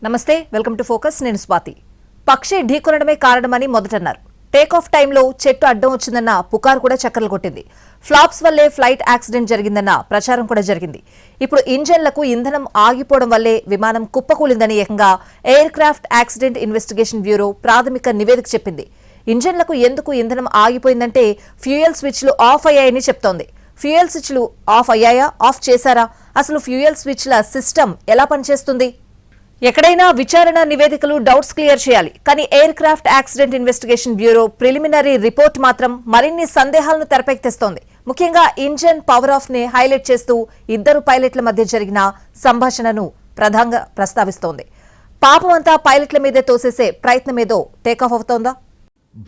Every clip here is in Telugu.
నమస్తే, వెల్కమ్ టు ఫోకస్. నేను స్వాతి. పక్షి ఢీకొనడమే కారణమని మొదటన్నారు. టేక్ ఆఫ్ టైంలో చెట్టు అడ్డం వచ్చిందన్న పుకారు కూడా చక్కర్లు కొట్టింది. ఫ్లాప్స్ వల్లే ఫ్లైట్ యాక్సిడెంట్ జరిగిందన్న ప్రచారం కూడా జరిగింది. ఇప్పుడు ఇంజన్లకు ఇంధనం ఆగిపోవడం వల్లే విమానం కుప్పకూలిందని ఏకంగా air craft accident investigation bureau ప్రాథమిక నివేదిక చెప్పింది. ఇంజన్లకు ఎందుకు ఇంధనం ఆగిపోయిందంటే ఫ్యూయల్ స్విచ్లు ఆఫ్ అయ్యాయని చెప్తోంది. ఫ్యూయల్ స్విచ్లు ఆఫ్ అయ్యాయా, ఆఫ్ చేశారా, అసలు ఫ్యూయల్ స్విచ్ల సిస్టమ్ ఎలా పనిచేస్తుంది? ఎక్కడైనా విచారణ నివేదికలు డౌట్స్ క్లియర్ చేయాలి. కానీ air craft accident investigation bureau preliminary report మాత్రం మరిన్ని సందేహాలను తెరపైకెత్తిస్తోంది. ముఖ్యంగా ఇంజన్ పవర్ ఆఫ్ ని హైలైట్ చేస్తూ ఇద్దరు పైలట్ల మధ్య జరిగిన సంభాషణను ప్రధానంగా ప్రస్తావిస్తోంది. పాపం అంతా పైలట్ల మీదే తోసేసే ప్రయత్నమేదో టేకాఫ్ అవుతోందా?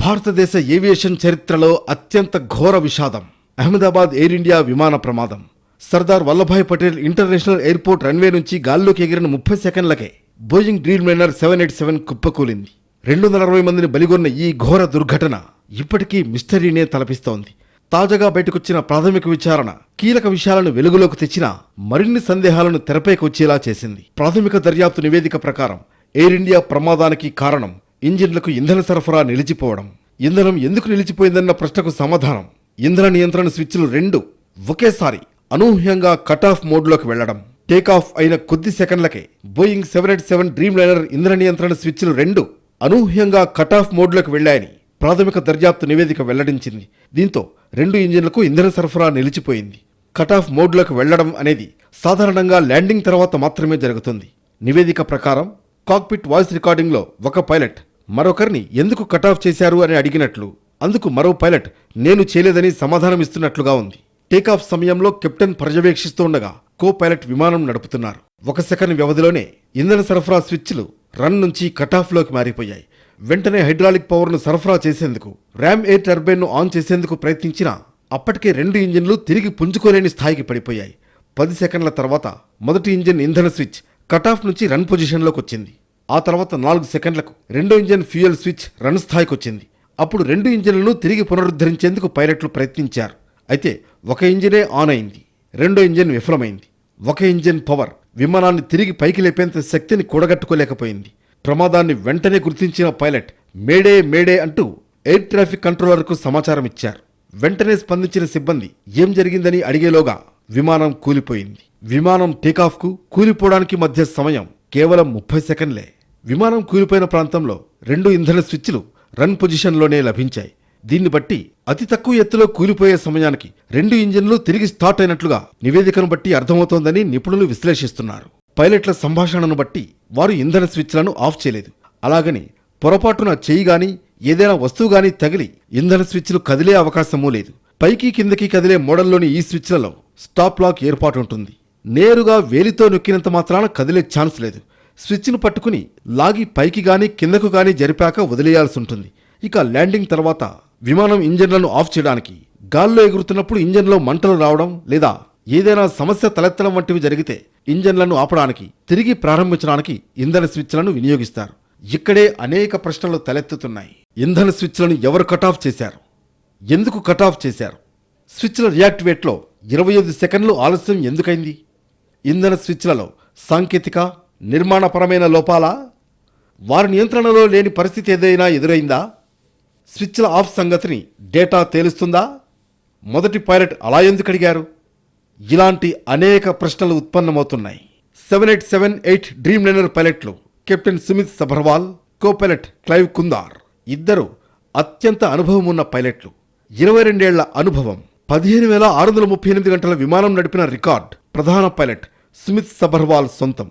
భారతదేశ ఏవియేషన్ చరిత్రలో అత్యంత ఘోర విషాదం. అహ్మదాబాద్ ఎయిర్ ఇండియా విమాన ప్రమాదం. Sardar Vallabhbhai Patel international airport runway నుంచి గాల్లోకి ఎగిరిన 30 సెకండ్లకే బోయింగ్ డ్రీమ్లైనర్ 787 కుప్పకూలింది. 260 మందిని బలిగొన్న ఈ ఘోర దుర్ఘటన ఇప్పటికీ మిస్టరీనే తలపిస్తోంది. తాజాగా బయటకొచ్చిన ప్రాథమిక విచారణ కీలక విషయాలను వెలుగులోకి తెచ్చినా మరిన్ని సందేహాలను తెరపైకొచ్చేలా చేసింది. ప్రాథమిక దర్యాప్తు నివేదిక ప్రకారం ఎయిర్ ఇండియా ప్రమాదానికి కారణం ఇంజిన్లకు ఇంధన సరఫరా నిలిచిపోవడం. ఇంధనం ఎందుకు నిలిచిపోయిందన్న ప్రశ్నకు సమాధానం ఇంధన నియంత్రణ స్విచ్లు రెండు ఒకేసారి అనూహ్యంగా కట్ ఆఫ్ మోడ్లోకి వెళ్లడం. టేకాఫ్ అయిన కొద్ది సెకండ్లకే బోయింగ్ 787 డ్రీమ్లైనర్ ఇంధన నియంత్రణ స్విచ్లు రెండు అనూహ్యంగా కట్ ఆఫ్ మోడ్లోకి వెళ్లాయని ప్రాథమిక దర్యాప్తు నివేదిక వెల్లడించింది. దీంతో రెండు ఇంజిన్లకు ఇంధన సరఫరా నిలిచిపోయింది. కట్ ఆఫ్ మోడ్లోకి వెళ్లడం అనేది సాధారణంగా ల్యాండింగ్ తర్వాత మాత్రమే జరుగుతుంది. నివేదిక ప్రకారం కాక్పిట్ వాయిస్ రికార్డింగ్లో ఒక పైలట్ మరొకరిని ఎందుకు కట్ ఆఫ్ చేశారు అని అడిగినట్లు, అందుకు మరో పైలట్ నేను చేయలేదని సమాధానమిస్తున్నట్లుగా ఉంది. టేకాఫ్ సమయంలో కెప్టెన్ పర్యవేక్షిస్తుండగా కో పైలట్ విమానం నడుపుతున్నారు. 1 సెకండ్ వ్యవధిలోనే ఇంధన సరఫరా స్విచ్లు రన్ నుంచి కటాఫ్లోకి మారిపోయాయి. వెంటనే హైడ్రాలిక్ పవర్ను సరఫరా చేసేందుకు ర్యామ్ ఎయిర్ టర్బైన్ను ఆన్ చేసేందుకు ప్రయత్నించినా అప్పటికే రెండు ఇంజిన్లు తిరిగి పుంజుకోలేని స్థాయికి పడిపోయాయి. 10 సెకండ్ల తర్వాత మొదటి ఇంజిన్ ఇంధన స్విచ్ కటాఫ్ నుంచి రన్ పొజిషన్లోకి వచ్చింది. ఆ తర్వాత 4 సెకండ్లకు రెండో ఇంజిన్ ఫ్యూయల్ స్విచ్ రన్ స్థాయికి వచ్చింది. అప్పుడు రెండు ఇంజిన్లను తిరిగి పునరుద్ధరించేందుకు పైలట్లు ప్రయత్నించారు. అయితే ఒక ఇంజినే ఆన్ అయింది, రెండో ఇంజిన్ విఫలమైంది. ఒక ఇంజిన్ పవర్ విమానాన్ని తిరిగి పైకి లేపేంత శక్తిని కూడగట్టుకోలేకపోయింది. ప్రమాదాన్ని వెంటనే గుర్తించిన పైలట్ మేడే మేడే అంటూ ఎయిర్ ట్రాఫిక్ కంట్రోలర్కు సమాచారం ఇచ్చారు. వెంటనే స్పందించిన సిబ్బంది ఏం జరిగిందని అడిగేలోగా విమానం కూలిపోయింది. విమానం టేకాఫ్కు కూలిపోవడానికి మధ్య సమయం కేవలం 30 సెకండ్లే. విమానం కూలిపోయిన ప్రాంతంలో రెండు ఇంధన స్విచ్లు రన్ పొజిషన్లోనే లభించాయి. దీన్ని బట్టి అతి తక్కువ ఎత్తులో కూలిపోయే సమయానికి రెండు ఇంజిన్లు తిరిగి స్టార్ట్ అయినట్లుగా నివేదికను బట్టి అర్థమవుతోందని నిపుణులు విశ్లేషిస్తున్నారు. పైలట్ల సంభాషణను బట్టి వారు ఇంధన స్విచ్లను ఆఫ్ చేయలేదు. అలాగని పొరపాటున చేయి గాని ఏదైనా వస్తువు గాని తగిలి ఇంధన స్విచ్లు కదిలే అవకాశమూ లేదు. పైకి కిందకి కదిలే మోడల్లోని ఈ స్విచ్లలో స్టాప్ లాక్ ఏర్పాటు ఉంటుంది. నేరుగా వేలితో నొక్కినంత మాత్రాన కదిలే ఛాన్స్ లేదు. స్విచ్ను పట్టుకుని లాగి పైకి గాని కిందకు గాని జరిపాక వదిలేయాల్సి ఉంటుంది. ఇక ల్యాండింగ్ తర్వాత విమానం ఇంజన్లను ఆఫ్ చేయడానికి, గాల్లో ఎగురుతున్నప్పుడు ఇంజన్లో మంటలు రావడం లేదా ఏదైనా సమస్య తలెత్తడం వంటివి జరిగితే ఇంజన్లను ఆపడానికి, తిరిగి ప్రారంభించడానికి ఇంధన స్విచ్లను వినియోగిస్తారు. ఇక్కడే అనేక ప్రశ్నలు తలెత్తుతున్నాయి. ఇంధన స్విచ్లను ఎవరు కట్ ఆఫ్ చేశారు? ఎందుకు కట్ ఆఫ్ చేశారు? స్విచ్ల రియాక్టివేట్లో 25 సెకండ్లు ఆలస్యం ఎందుకైంది? ఇంధన స్విచ్లలో సాంకేతిక, నిర్మాణపరమైన లోపాలా? వారి నియంత్రణలో లేని పరిస్థితి ఏదైనా ఎదురైందా? స్విచ్ల ఆఫ్ సంగతిని డేటా తేలుస్తుందా? మొదటి పైలట్ అలా ఎందుకు అడిగారు? ఇలాంటి అనేక ప్రశ్నలు ఉత్పన్నమవుతున్నాయి. 787-8 డ్రీమ్లైనర్ పైలట్లు captain Sumit Sabharwal, co pilot Clive Kunder ఇద్దరు అత్యంత అనుభవం ఉన్న పైలట్లు. 22 ఏళ్ల అనుభవం, 15,638 గంటల విమానం నడిపిన రికార్డ్ ప్రధాన పైలట్ సుమిత్ సబర్వాల్ సొంతం.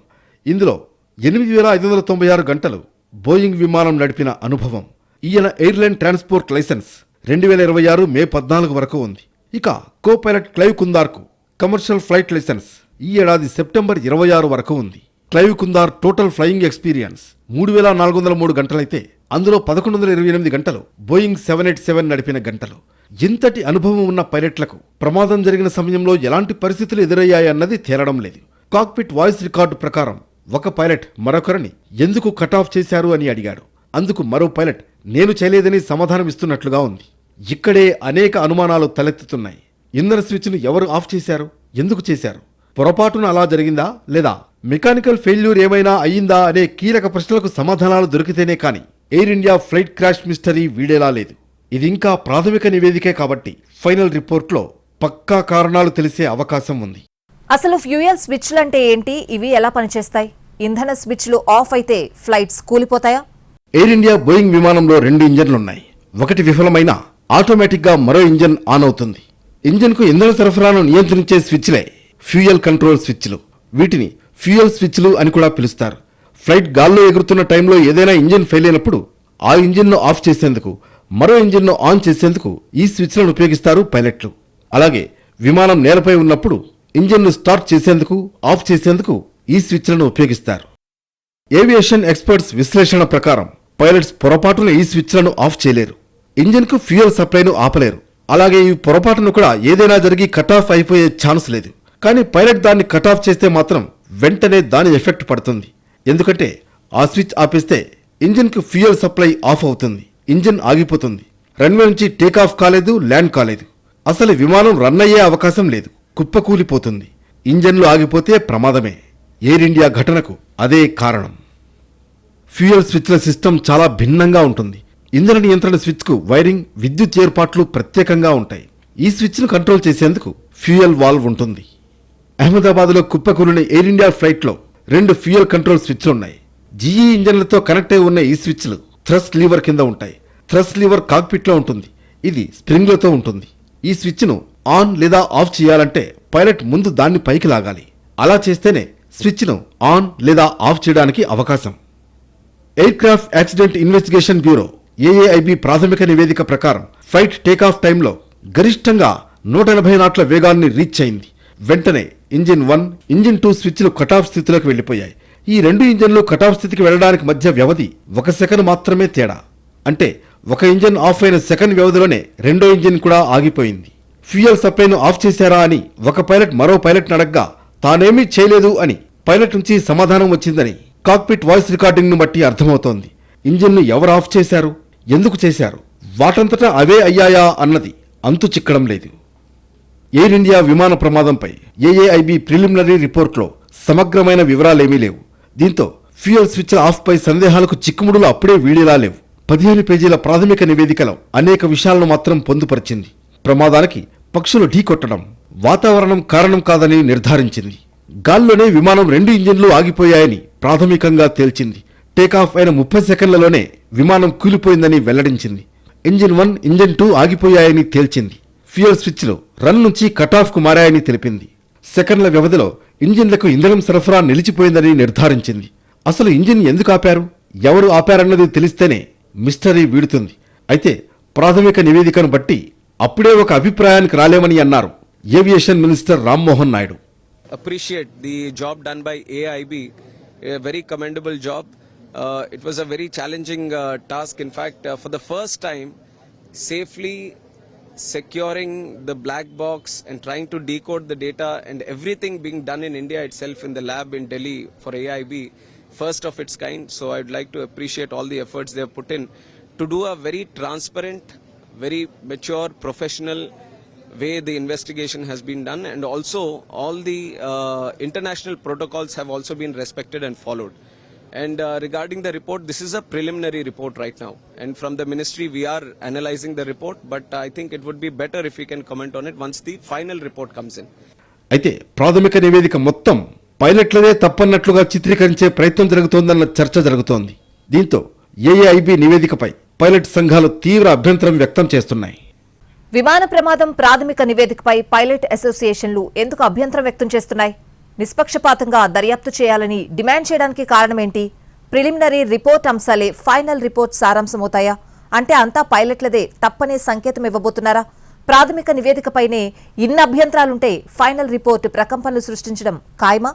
ఇందులో 8,596 గంటలు బోయింగ్ విమానం నడిపిన అనుభవం. ఈయన ఎయిర్లైన్ ట్రాన్స్పోర్ట్ లైసెన్స్ 2026 మే 14 వరకు ఉంది. ఇక కో పైలట్ క్లైవ్ కుందార్కు కమర్షియల్ ఫ్లైట్ లైసెన్స్ ఈ ఏడాది సెప్టెంబర్ 26 వరకు ఉంది. Clive Kunder total flying experience 3,403 గంటలైతే అందులో 1,128 గంటలు బోయింగ్ 787 నడిపిన గంటలు. ఇంతటి అనుభవం ఉన్న పైలట్లకు ప్రమాదం జరిగిన సమయంలో ఎలాంటి పరిస్థితులు ఎదురయ్యాయన్నది తేలడం లేదు. కాక్పిట్ వాయిస్ రికార్డు ప్రకారం ఒక పైలట్ మరొకరిని ఎందుకు కట్ ఆఫ్ చేశారు అని అడిగాడు. అందుకు మరో పైలట్ నేను చేయలేదని సమాధానమిస్తున్నట్లుగా ఉంది. ఇక్కడే అనేక అనుమానాలు తలెత్తుతున్నాయి. ఇంధన స్విచ్ను ఎవరు ఆఫ్ చేశారు? ఎందుకు చేశారు? పొరపాటున అలా జరిగిందా లేదా మెకానికల్ ఫెయిల్యూర్ ఏమైనా అయ్యిందా అనే కీలక ప్రశ్నలకు సమాధానాలు దొరికితేనే కాని Air India flight crash mystery వీడేలా లేదు. ఇది ఇంకా ప్రాథమిక నివేదికే కాబట్టి ఫైనల్ రిపోర్ట్లో పక్కా కారణాలు తెలిసే అవకాశం ఉంది. అసలు ఫ్యూయల్ స్విచ్లు అంటే ఏంటి, ఇవి ఎలా పనిచేస్తాయి? ఇంధన స్విచ్లు ఆఫ్ అయితే ఫ్లైట్స్ కూలిపోతాయా? ఎయిర్ ఇండియా బోయింగ్ విమానంలో 2 ఇంజన్లున్నాయి. ఒకటి విఫలమైనా ఆటోమేటిక్గా మరో ఇంజన్ ఆన్ అవుతుంది. ఇంజన్కు ఇంధన సరఫరాను నియంత్రించే స్విచ్లే ఫ్యూయల్ కంట్రోల్ స్విచ్లు. వీటిని ఫ్యూయల్ స్విచ్లు అని కూడా పిలుస్తారు. ఫ్లైట్ గాల్లో ఎగురుతున్న టైంలో ఏదైనా ఇంజిన్ ఫెయిల్ అయినప్పుడు ఆ ఇంజిన్ను ఆఫ్ చేసేందుకు, మరో ఇంజిన్ను ఆన్ చేసేందుకు ఈ స్విచ్లను ఉపయోగిస్తారు పైలట్లు. అలాగే విమానం నేలపై ఉన్నప్పుడు ఇంజిన్ను స్టార్ట్ చేసేందుకు, ఆఫ్ చేసేందుకు ఈ స్విచ్లను ఉపయోగిస్తారు. ఏవియేషన్ ఎక్స్పర్ట్స్ విశ్లేషణ ప్రకారం పైలట్స్ పొరపాటున ఈ స్విచ్లను ఆఫ్ చేయలేరు. ఇంజిన్కు ఫ్యూయల్ సప్లైను ఆపలేరు. అలాగే ఈ పొరపాటును కూడా ఏదైనా జరిగి కట్ ఆఫ్ అయిపోయే ఛాన్స్ లేదు. కానీ పైలట్ దాన్ని కట్ ఆఫ్ చేస్తే మాత్రం వెంటనే దాని ఎఫెక్ట్ పడుతుంది. ఎందుకంటే ఆ స్విచ్ ఆపేస్తే ఇంజిన్కు ఫ్యూయల్ సప్లై ఆఫ్ అవుతుంది, ఇంజిన్ ఆగిపోతుంది. రన్వే నుంచి టేకాఫ్ కాలేదు, ల్యాండ్ కాలేదు. అసలు విమానం రన్ అయ్యే అవకాశం లేదు, కుప్పకూలిపోతుంది. ఇంజన్లు ఆగిపోతే ప్రమాదమే. ఎయిర్ ఇండియా ఘటనకు అదే కారణం. ఫ్యూయల్ స్విచ్ల సిస్టమ్ చాలా భిన్నంగా ఉంటుంది. ఇంధన నియంత్రణ స్విచ్కు వైరింగ్, విద్యుత్ ఏర్పాట్లు ప్రత్యేకంగా ఉంటాయి. ఈ స్విచ్ను కంట్రోల్ చేసేందుకు ఫ్యూయల్ వాల్వ్ ఉంటుంది. అహ్మదాబాద్లో కుప్పకూలిన ఎయిర్ ఇండియా ఫ్లైట్లో 2 ఫ్యూయల్ కంట్రోల్ స్విచ్లున్నాయి. జీఈ ఇంజన్లతో కనెక్ట్ అయి ఉన్న ఈ స్విచ్లు థ్రస్ట్ లీవర్ కింద ఉంటాయి. థ్రస్ట్ లీవర్ కాక్పిట్లో ఉంటుంది. ఇది స్ప్రింగ్లతో ఉంటుంది. ఈ స్విచ్ను ఆన్ లేదా ఆఫ్ చేయాలంటే పైలట్ ముందు దాన్ని పైకి లాగాలి. అలా చేస్తేనే స్విచ్ను ఆన్ లేదా ఆఫ్ చేయడానికి అవకాశం. Air craft accident investigation bureau AAIB ప్రాథమిక నివేదిక ప్రకారం ఫ్లైట్ టేకాఫ్ టైంలో గరిష్టంగా 180 నాట్ల వేగాన్ని రీచ్ అయింది. వెంటనే ఇంజిన్ 1, ఇంజిన్ 2 స్విచ్లు కటాఫ్ స్థితిలోకి వెళ్లిపోయాయి. ఈ 2 ఇంజన్లు కటాఫ్ స్థితికి వెళ్లడానికి మధ్య వ్యవధి 1 సెకను మాత్రమే తేడా. అంటే ఒక ఇంజన్ ఆఫ్ అయిన సెకండ్ వ్యవధిలోనే రెండో ఇంజిన్ కూడా ఆగిపోయింది. ఫ్యూయల్ సప్లైను ఆఫ్ చేశారా అని ఒక పైలట్ మరో పైలట్ని అడగ్గా తానేమీ చేయలేదు అని పైలట్ నుంచి సమాధానం వచ్చిందని కాక్పిట్ వాయిస్ రికార్డింగ్ను బట్టి అర్థమవుతోంది. ఇంజిన్ను ఎవరు ఆఫ్ చేశారు, ఎందుకు చేశారు, వాటంతటా అవే అయ్యాయా అన్నది అంతు చిక్కడం లేదు. ఎయిర్ ఇండియా విమాన ప్రమాదంపై ఏఏఐబి ప్రిలిమినరీ రిపోర్ట్లో సమగ్రమైన వివరాలేమీ లేవు. దీంతో ఫ్యూయల్ స్విచ్ ఆఫ్ పై సందేహాలకు చిక్కుముడులు అప్పుడే వీడేలా లేవు. 15 పేజీల ప్రాథమిక నివేదికలో అనేక విషయాలను మాత్రం పొందుపరిచింది. ప్రమాదానికి పక్షులు ఢీకొట్టడం, వాతావరణం కారణం కాదని నిర్ధారించింది. గాల్లోనే విమానం 2 ఇంజిన్లు ఆగిపోయాయని ప్రాథమికంగా తేల్చింది. టేకాఫ్ అయిన 30 సెకండ్లలోనే విమానం కూలిపోయిందని వెల్లడించింది. Engine 1, engine 2 ఆగిపోయాయని తేల్చింది. ఫ్యూయల్ స్విచ్లు రన్ నుంచి కటాఫ్కు మారాయని తెలిపింది. సెకండ్ల వ్యవధిలో ఇంజిన్లకు ఇంధనం సరఫరా నిలిచిపోయిందని నిర్ధారించింది. అసలు ఇంజిన్ ఎందుకు ఆపారు, ఎవరు ఆపారన్నది తెలిస్తేనే మిస్టరీ వీడుతుంది. అయితే ప్రాథమిక నివేదికను బట్టి అప్పుడే ఒక అభిప్రాయానికి రాలేమని అన్నారు aviation minister Rammohan Naidu. Appreciate the job done by AIB, a very commendable job. It was a very challenging task. In fact, for the first time, safely securing the black box and trying to decode the data and everything being done in India itself in the lab in Delhi for AIB, first of its kind. So I'd like to appreciate all the efforts they have put in to do a very transparent, very mature, professional way the investigation has been done, and also all the international protocols have also been respected and followed. And regarding the report, this is a preliminary report right now, and from the ministry we are analyzing the report, but I think it would be better if we can comment on it once the final report comes in. అయితే ప్రాథమిక నివేదిక మొత్తం పైలట్లదే తప్పన్నట్లుగా చిత్రీకరించే ప్రయత్నం జరుగుతోందన్న చర్చ జరుగుతోంది. దీంతో ఏఏఐబి నివేదికపై పైలట్ సంఘాలు తీవ్ర అభ్యంతరం వ్యక్తం చేస్తున్నాయి. విమాన ప్రమాదం ప్రాథమిక నివేదికపై పైలట్ అసోసియేషన్లు ఎందుకు అభ్యంతరం వ్యక్తం చేస్తున్నాయి? నిష్పక్షపాతంగా దర్యాప్తు చేయాలని డిమాండ్ చేయడానికి కారణమేంటి? ప్రిలిమినరీ రిపోర్ట్ అంశాలే ఫైనల్ రిపోర్ట్ సారాంశమవుతాయా? అంటే అంతా పైలట్లదే తప్పనే సంకేతం ఇవ్వబోతున్నారా? ప్రాథమిక నివేదికపైనే ఇన్ని అభ్యంతరాలుంటే ఫైనల్ రిపోర్ట్ ప్రకంపనలు సృష్టించడం ఖాయమా?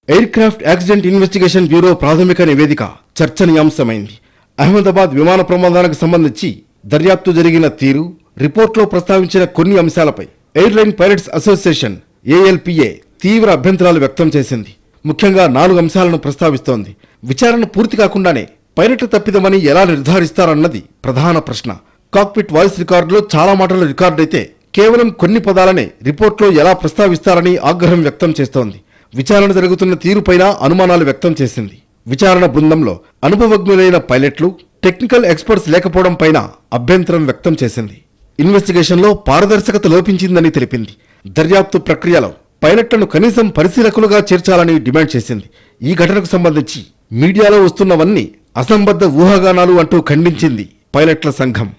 Aircraft accident investigation bureau ప్రాథమిక నివేదిక చర్చనీయాంశమైంది. అహ్మదాబాద్ విమాన ప్రమాదానికి సంబంధించి దర్యాప్తు జరిగిన తీరు, రిపోర్ట్లో ప్రస్తావించిన కొన్ని అంశాలపై ఎయిర్లైన్ పైలట్స్ అసోసియేషన్ ఏఎల్పిఏ తీవ్ర అభ్యంతరాలు వ్యక్తం చేసింది. ముఖ్యంగా 4 అంశాలను ప్రస్తావిస్తోంది. విచారణ పూర్తి కాకుండానే పైలట్ తప్పిదమని ఎలా నిర్ధారిస్తారన్నది ప్రధాన ప్రశ్న. కాక్పిట్ వాయిస్ రికార్డులో చాలా మాటలు రికార్డైతే కేవలం కొన్ని పదాలనే రిపోర్ట్లో ఎలా ప్రస్తావిస్తారని ఆగ్రహం వ్యక్తం చేస్తోంది. విచారణ జరుగుతున్న తీరుపైన అనుమానాలు వ్యక్తం చేసింది. విచారణ బృందంలో అనుభవజ్ఞులైన పైలట్లు, టెక్నికల్ ఎక్స్పర్ట్స్ లేకపోవడం పైన అభ్యంతరం వ్యక్తం చేసింది. ఇన్వెస్టిగేషన్లో పారదర్శకత లోపించిందని తెలిపింది. దర్యాప్తు ప్రక్రియలో పైలట్లను కనీసం పరిశీలకులుగా చేర్చాలని డిమాండ్ చేసింది. ఈ ఘటనకు సంబంధించి మీడియాలో వస్తున్నవన్నీ అసంబద్ధ ఊహాగానాలు అంటూ ఖండించింది పైలట్ల సంఘం.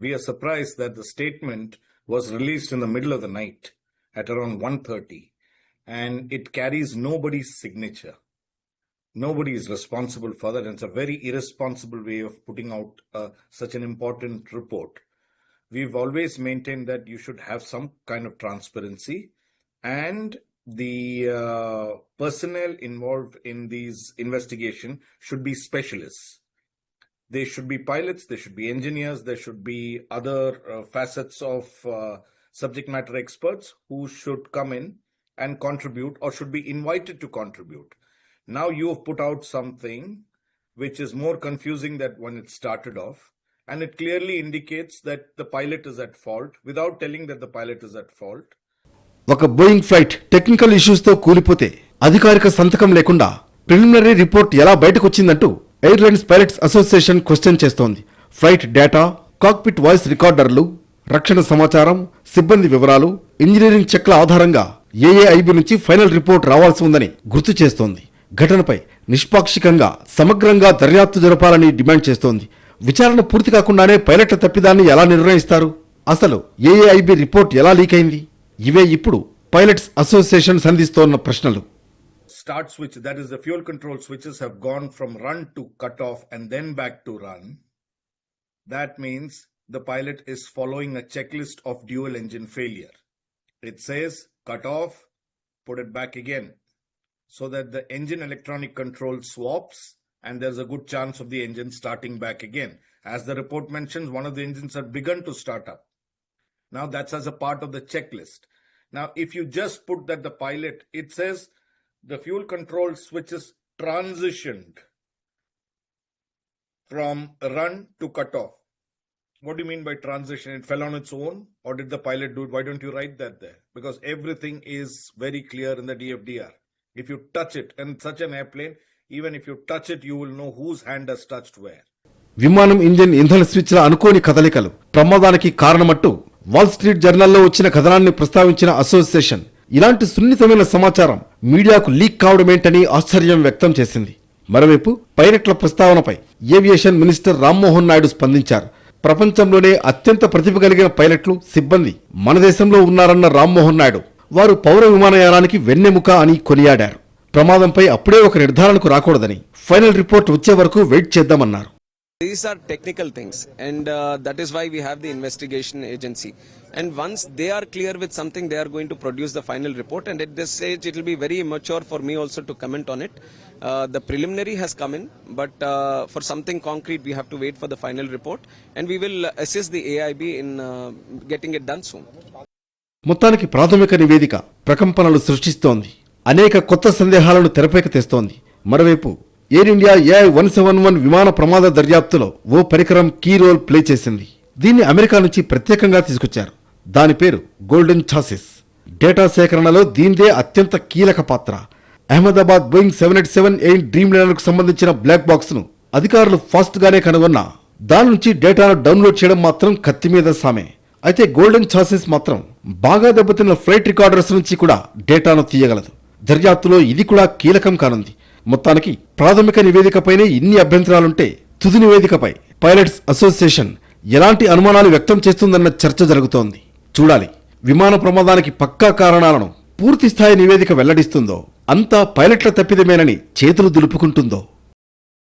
We are surprised that the statement was released in the middle of the night at around 1:30 and it carries nobody's signature. Nobody is responsible for that, and it's a very irresponsible way of putting out such an important report. We've always maintained that you should have some kind of transparency, and the personnel involved in these investigation should be specialists. They should be pilots, they should be engineers, there should be other facets of subject matter experts who should come in and contribute or should be invited to contribute. Now you have put out something which is more confusing than when it started off, and it clearly indicates that the pilot is at fault without telling that the pilot is at fault. ఒక బోయింగ్ ఫ్లైట్ టెక్నికల్ ఇష్యూస్తో కూలిపోతే అధికారిక సంతకం లేకుండా ప్రిలిమినరీ రిపోర్ట్ ఎలా బయటకొచ్చిందంటూ ఎయిర్లైన్స్ పైలట్స్ అసోసియేషన్ క్వశ్చన్ చేస్తోంది. ఫ్లైట్ డేటా, కాక్పిట్ వాయిస్ రికార్డర్లు, రక్షణ సమాచారం, సిబ్బంది వివరాలు, ఇంజనీరింగ్ చెక్ల ఆధారంగా ఏఏఐబి నుంచి ఫైనల్ రిపోర్ట్ రావాల్సి ఉందని గుర్తు చేస్తోంది. ఘటనపై నిష్పాక్షికంగా సమగ్రంగా దర్యాప్తు జరపాలని డిమాండ్ చేస్తోంది. విచారణ పూర్తి కాకుండానే పైలట్ల తప్పిదాన్ని ఎలా నిర్ణయిస్తారు? అసలు ఏఏఐబి రిపోర్ట్ ఎలా లీక్ అయింది? ఇవే ఇప్పుడు పైలట్స్ అసోసియేషన్ సంధిస్తోన్న ప్రశ్నలు. Start switch, that is the fuel control switches have gone from run to cut off and then back to run. That means the pilot is following a checklist of dual engine failure. It says cut off, put it back again, so that the engine electronic control swaps and there's a good chance of the engine starting back again. As the report mentions, one of the engines had begun to start up. Now that's as a part of the checklist. Now if you just put that the pilot, it says the fuel control switches transitioned from run to cut off. What do you mean by transition? It fell on its own, or did the pilot do it? Why don't you write that there? Because everything is very clear in the DFDR. If you touch it in such an airplane, even if you touch it, you will know whose hand has touched where. విమానం ఇంజిన్ ఇంధన స్విచ్ల అనుకోని కదలికలు ప్రమాదానికి కారణమట్టు వాల్ స్ట్రీట్ జర్నల్లో వచ్చిన కథనాన్ని ప్రస్తావించిన అసోసియేషన్ ఇలాంటి సున్నితమైన సమాచారం మీడియాకు లీక్ కావడమేంటని ఆశ్చర్యం వ్యక్తం చేసింది. మరోవైపు పైలట్ల ప్రస్తావనపై ఏవియేషన్ మినిస్టర్ రామ్మోహన్ నాయుడు స్పందించారు. ప్రపంచంలోనే అత్యంత ప్రతిభ కలిగిన పైలట్లు, సిబ్బంది మన దేశంలో ఉన్నారన్న రామ్మోహన్ నాయుడు వారు పౌర విమానయానానికి వెన్నెముక అని కొనియాడారు. ప్రమాదంపై అప్పుడే ఒక నిర్ధారణకు రాకూడదని, ఫైనల్ రిపోర్ట్ వచ్చే వరకు wait చేద్దామన్నారు. These are technical things, and that is why we have the investigation agency. And once they are clear with something, they are going to produce the final report. And at this stage, it will be very immature for me also to comment on it. The preliminary has come in, but for something concrete, we have to wait for the final report. And we will assist the AIB in getting it done soon. మొత్తానికి ప్రాథమిక నివేదిక ప్రకంపనలు సృష్టిస్తోంది. అనేక కొత్త సందేహాలను తెరపైకి తెస్తోంది. మరోవైపు ఎయిర్ ఇండియా AI-171 విమాన ప్రమాద దర్యాప్తులో ఓ పరికరం కీ రోల్ ప్లే చేసింది. దీన్ని అమెరికా నుంచి ప్రత్యేకంగా తీసుకొచ్చారు. దాని పేరు గోల్డెన్ ఛాసిస్. డేటా సేకరణలో దీనిదే అత్యంత కీలక పాత్ర. అహ్మదాబాద్ బోయింగ్ 787-8 డ్రీమ్ లైనర్కు సంబంధించిన బ్లాక్ బాక్స్ ను అధికారులు ఫాస్ట్ గానే కనుగొన్నా దాని నుంచి డేటాను డౌన్లోడ్ చేయడం మాత్రం కత్తి మీద సామే. అయితే గోల్డెన్ ఛాసిస్ మాత్రం బాగా దెబ్బతిన్న ఫ్లైట్ రికార్డర్స్ నుంచి కూడా డేటాను తీయగలదు. దర్యాప్తులో ఇది కూడా కీలకం కానుంది. మొత్తానికి ప్రాథమిక నివేదికపైనే ఇన్ని అభ్యంతరాలుంటే తుది నివేదికపై పైలట్స్ అసోసియేషన్ ఎలాంటి అనుమానాలు వ్యక్తం చేస్తుందన్న చర్చ జరుగుతోంది. చూడాలి విమాన ప్రమాదానికి పక్కా కారణాలను పూర్తిస్థాయి నివేదిక వెల్లడిస్తుందో, అంతా పైలట్ల తప్పిదమేనని చేతులు దులుపుకుంటుందో.